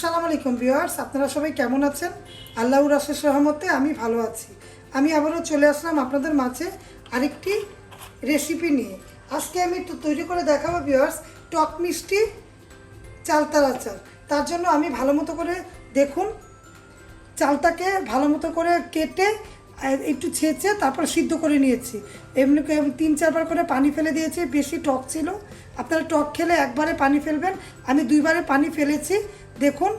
আসসালামু আলাইকুম ভিউয়ার্স, আপনারা সবাই কেমন আছেন? আল্লাহর অশেষ রহমতে আমি ভালো আছি। আমি আবারও চলে আসলাম আপনাদের মাঝে আরেকটি রেসিপি নিয়ে। আজকে আমি তৈরি করে দেখাবো ভিউয়ার্স টক মিষ্টি চালতার আচার। তার জন্য আমি ভালো মতো করে দেখুন চালটাকে ভালো মতো করে কেটে একটু ছেঁচে তারপর সিদ্ধ করে নিয়েছি। এমনি 3-4 বার করে পানি ফেলে দিয়েছি, বেশি টক ছিল। আপনারা টক খেলে একবারে পানি ফেলবেন, আমি 2 বারে পানি ফেলেছি। দেখুন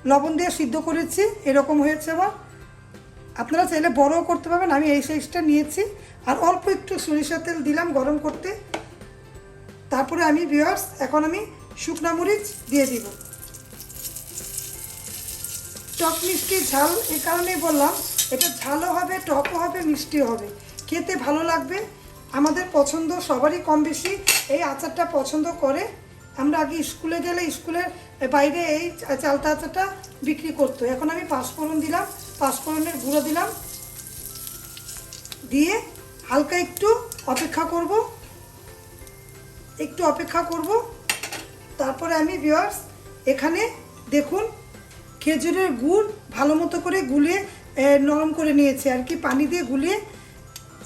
লবণ দিয়ে সিদ্ধ করেছি, এরকম হয়েছে। আবার আপনারা চাইলে বড়ও করতে পারবেন, আমি এই সাইজটা নিয়েছি। আর অল্প একটু সরিষার তেল দিলাম গরম করতে। তারপরে আমি ভিউয়ার্স এখন আমি শুকনা মরিচ দিয়ে দিব। টক মিষ্টি ঝাল এই কারণেই বললাম, এটা ঝালও হবে, টকও হবে, মিষ্টিও হবে, খেতে ভালো লাগবে। আমাদের পছন্দ, সবারই কম বেশি এই আচারটা পছন্দ করে। আমরা আগে স্কুলে গেলে স্কুলের বাইরে এই চালতা আচারটা বিক্রি করতো। এখন আমি পাঁচফোড়ন দিলাম, পাঁচফোড়নের গুঁড়ো দিলাম, দিয়ে হালকা একটু অপেক্ষা করব। তারপরে আমি ভিউয়ার্স এখানে দেখুন খেজুরের গুড় ভালো মতো করে গুলিয়ে নরম করে নিয়েছি আর কি, পানি দিয়ে গুলিয়ে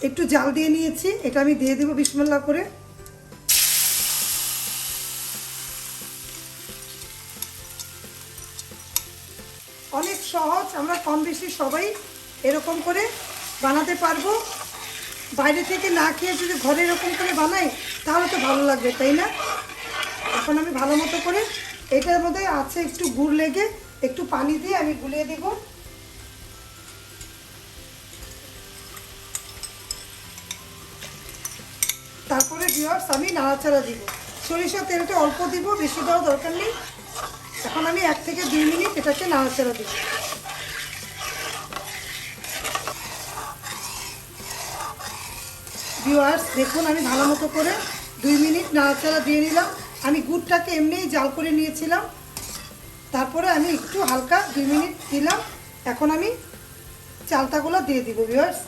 একটু জাল দিয়ে নিয়েছি। এটা আমি দিয়ে দেবো বিসমিল্লাহ করে। অনেক সহজ, আমরা কম বেশি সবাই এরকম করে বানাতে পারবো। বাইরে থেকে না খেয়ে যদি ঘরে এরকম করে বানাই তাহলে তো ভালো লাগবে, তাই না? এখন আমি ভালো মতো করে এটার মধ্যে আছে একটু গুড় লেগে, একটু পানি দিয়ে আমি গুলিয়ে দেব। তারপরে ভিউয়ার্স আমি নাড়াচাড়া দিব। সরিষার তেলটা অল্প দিব, বেশি দেওয়ার দরকার নেই। এখন আমি 1 থেকে 2 মিনিট এটাকে নাড়াচাড়া দিব। ভিউয়ার্স দেখুন আমি ভালো মতো করে 2 মিনিট নাড়াচাড়া দিয়ে নিলাম। আমি গুড়টাকে এমনিই জাল করে নিয়েছিলাম, তারপরে আমি একটু হালকা 2 মিনিট দিলাম। এখন আমি চালতাগুলো দিয়ে দিব। ভিউয়ার্স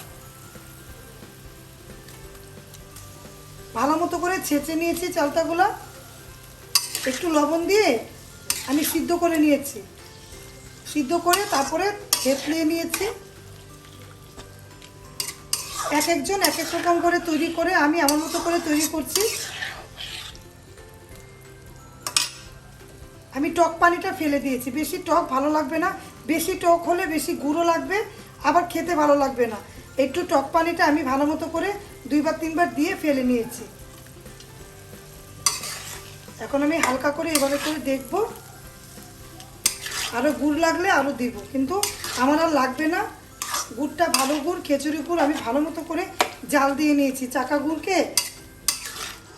ভালো মতো করে ছেঁচে নিয়েছি চালতাগুলো, একটু লবণ দিয়ে আমি সিদ্ধ করে নিয়েছি। সিদ্ধ করে তারপরে থেতলিয়ে নিয়েছি। এক একজন এক এক রকম করে তৈরি করে, আমি আমার মতো করে তৈরি করছি। আমি টক পানিটা ফেলে দিয়েছি, বেশি টক ভালো লাগবে না। বেশি টক হলে বেশি গুঁড়ো লাগবে, আবার খেতে ভালো লাগবে না। একটু টক পানিটা আমি ভালো মতো করে 2-3 বার দিয়ে ফেলে নিয়েছি। এখন আমি হালকা করে এভাবে করে দেখব, আরও গুড় লাগলে আরও দিব, কিন্তু আমার আর লাগবে না। গুড়টা ভালো গুড়, খেজুরি গুড় আমি ভালো মতো করে জাল দিয়ে নিয়েছি। চাকা গুড়কে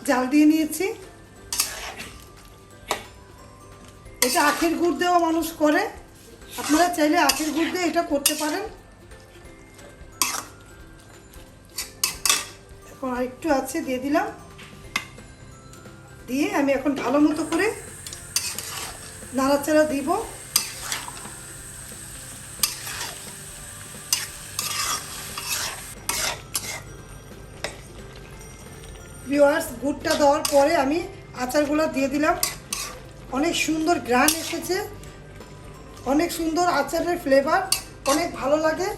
জাল দিয়ে নিয়েছি। এটা আখের গুড় দেওয়া মানুষ করে, আপনারা চাইলে আখের গুড় দিয়ে এটা করতে পারেন। এখন আর একটু আছে দিয়ে দিলাম, দিয়ে আমি এখন ভালো মতো করে নাড়াচাড়া দিব। ভিউয়ার্স গুড়টা দেওয়ার পরে আমি আচারগুলো দিয়ে দিলাম। অনেক সুন্দর ঘ্রাণ এসেছে, অনেক সুন্দর আচারের ফ্লেভার, অনেক ভালো লাগে।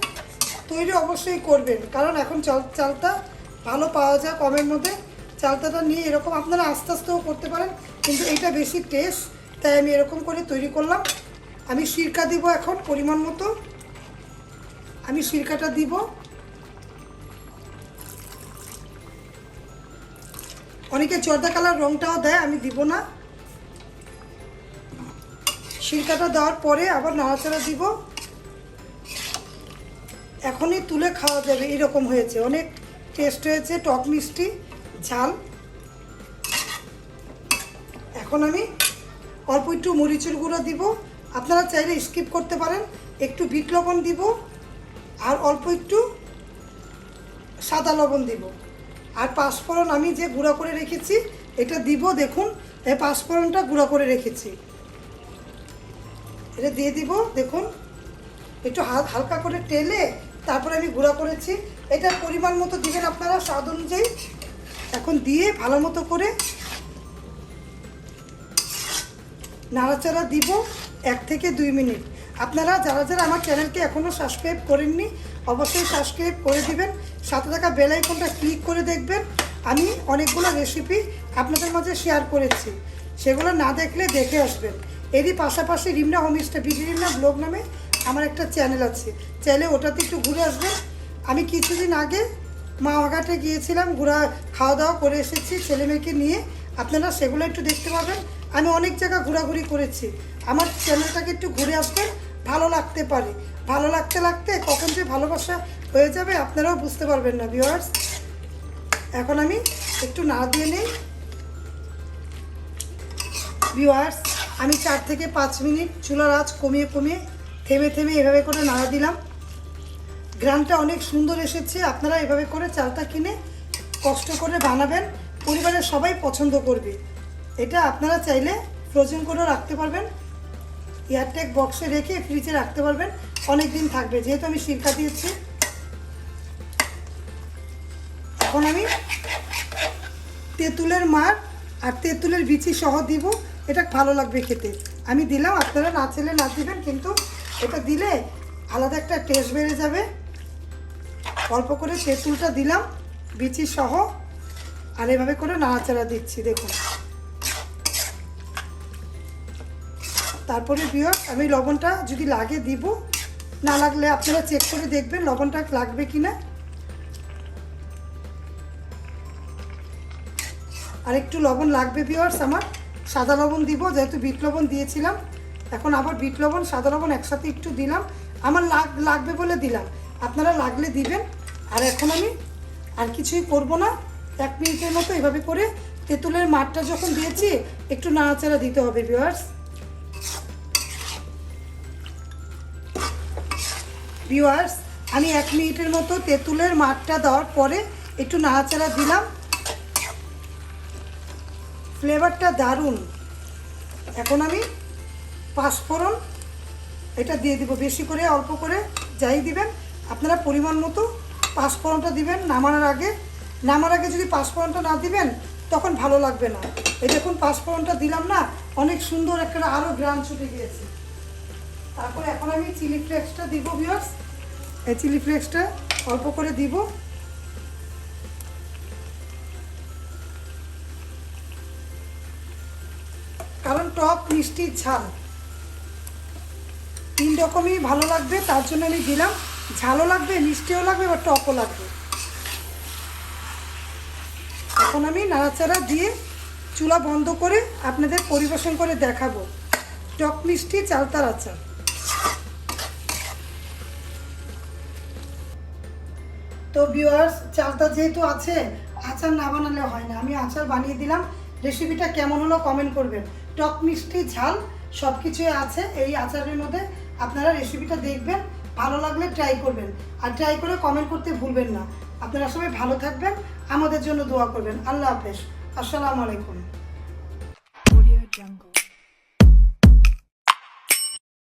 তৈরি অবশ্যই করবেন, কারণ এখন চালতা ভালো পাওয়া যায় কমের মধ্যে। চালতাটা নিয়ে এরকম আপনারা আস্তে আস্তেও করতে পারেন, কিন্তু এটা বেশি টেস্ট, তাই আমি এরকম করে তৈরি করলাম। আমি সিরকা দিব এখন পরিমাণ মতো, আমি সিরকাটা দিব। অনেকে জর্দা কালার রঙটাও দেয়, আমি দিব না। সিরকাটা দেওয়ার পরে আবার নাড়াচাড়া দিব। এখনই তুলে খাওয়া যাবে, এরকম হয়েছে, অনেক টেস্ট হয়েছে, টক মিষ্টি ঝাল। এখন আমি অল্প একটু মরিচের গুঁড়ো দিব, আপনারা চাইলে স্কিপ করতে পারেন। একটু বিট লবণ দিব, আর অল্প একটু সাদা লবণ দিব। আর পাঁচফোড়ন আমি যে গুঁড়া করে রেখেছি এটা দিব। দেখুন এই পাঁচফোড়নটা গুঁড়া করে রেখেছি, এটা দিয়ে দিব। দেখুন একটু হালকা করে টেলে তারপরে আমি গুঁড়া করেছি। এটার পরিমাণ মতো দিবেন আপনারা স্বাদ অনুযায়ী। এখন দিয়ে ভালো মতো করে নাড়াচাড়া দিব। 1 থেকে 2 মিনিট। আপনারা যারা যারা আমার চ্যানেলকে এখনও সাবস্ক্রাইব করেননি অবশ্যই সাবস্ক্রাইব করে দিবেন, সাথে থাকা বেল আইকনটা ক্লিক করে দেখবেন। আমি অনেকগুলো রেসিপি আপনাদের মাঝে শেয়ার করেছি, সেগুলো না দেখলে দেখে আসবেন। এরই পাশাপাশি রিমনা হোমস্টে বিডি রিমনা ব্লগ নামে আমার একটা চ্যানেল আছে, চাইলে ওটাতে একটু ঘুরে আসবেন। আমি কিছুদিন আগে মাওয়াঘাটে গিয়েছিলাম, খাওয়া দাওয়া করে এসেছি ছেলে মেয়েকে নিয়ে, আপনারা সেগুলো একটু দেখতে পাবেন। আমি অনেক জায়গা ঘোরাঘুরি করেছি, আমার চ্যানেলটাকে একটু ঘুরে আসবেন, ভালো লাগতে পারে। ভালো লাগতে লাগতে কখন যে ভালোবাসা হয়ে যাবে আপনারাও বুঝতে পারবেন না ভিউয়ার্স। এখন আমি একটু নাড়া দিয়ে নেই ভিউয়ার্স। আমি 4 থেকে 5 মিনিট চুলার আঁচ কমিয়ে কমিয়ে থেমে থেমে এভাবে করে নাড়া দিলাম। গ্রামটা অনেক সুন্দর এসেছে। আপনারা এভাবে করে চালটা কিনে কষ্ট করে বানাবেন, পরিবারের সবাই পছন্দ করবে। এটা আপনারা চাইলে ফ্রোজেন করেও রাখতে পারবেন, এয়ারটাইট বক্সে রেখে ফ্রিজে রাখতে পারবেন, অনেক দিন থাকবে, যেহেতু আমি সিরকা দিয়েছি। এখন আমি তেঁতুলের মার আর তেঁতুলের বিচি সহ দিব, এটা ভালো লাগবে খেতে। আমি দিলাম, আপনারা না চাইলে না দিবেন, কিন্তু এটা দিলে আলাদা একটা টেস্ট বেড়ে যাবে। অল্প করে তেঁতুলটা দিলাম বিচি সহ, আর এভাবে করে নাড়াচাড়া দিচ্ছি দেখুন। তারপরে ভিউয়ার্স আমি লবণটা যদি লাগে দিব, না লাগলে আপনারা চেক করে দেখবেন লবণটা লাগবে কিনা। আর একটু লবণ লাগবে ভিউয়ার্স, আমার সাদা লবণ দিব, যেহেতু বিট লবণ দিয়েছিলাম। এখন আবার বিট লবণ সাদা লবণ একসাথে একটু দিলাম, আমার লাগবে বলে দিলাম, আপনারা লাগলে দিবেন। আর এখন আমি আর কিছুই করব না, 1 মিনিটের মতো এভাবে করে তেঁতুলের মাঠটা যখন দিয়েছি একটু নাড়াচাড়া দিতে হবে ভিউয়ার্স। ভিউয়ার্স আমি 1 মিনিটের মতো তেঁতুলের মাঠটা দেওয়ার পরে একটু নাড়াচাড়া দিলাম, ফ্লেভারটা দারুণ। এখন আমি পাঁচফোড়ন এটা দিয়ে দিব, বেশি করে অল্প করে যাই দিবেন আপনারা পরিমাণ মতো পাঁচফোড়নটা দিবেন নামার আগে যদি পাঁচফোড়নটা না দিবেন তখন ভালো লাগবে না। এই দেখুন পাঁচফোড়নটা দিলাম না, অনেক সুন্দর একটা আরও গ্রাম ছুটে গিয়েছে। তারপরে এখন আমি চিলি ফ্লেক্সটা দিব ভিউয়ার্স, এই চিলি ফ্লেক্সটা অল্প করে দিব। কারণ টক মিষ্টি ঝাল 3 রকমই ভালো লাগবে, তার জন্য আমি দিলাম। ঝালও লাগবে, মিষ্টিও লাগবে, বা টকও লাগবে। এখন আমি নাড়াচাড়া দিয়ে চুলা বন্ধ করে আপনাদের পরিবেশন করে দেখাবো টক মিষ্টি চালতার আচার। তো ভিউয়ার্স চালতা যেহেতু আছে, আচার না বানালে হয় না, আমি আচার বানিয়ে দিলাম। রেসিপিটা কেমন হলো কমেন্ট করবেন। টক মিষ্টি ঝাল সব কিছুই আছে এই আচারের মধ্যে। আপনারা রেসিপিটা দেখবেন, ভালো লাগলে ট্রাই করবেন, আর ট্রাই করে কমেন্ট করতে ভুলবেন না। আপনারা সবাই ভালো থাকবেন, আমাদের জন্য দোয়া করবেন। আল্লাহ হাফেজ, আসসালামু আলাইকুম।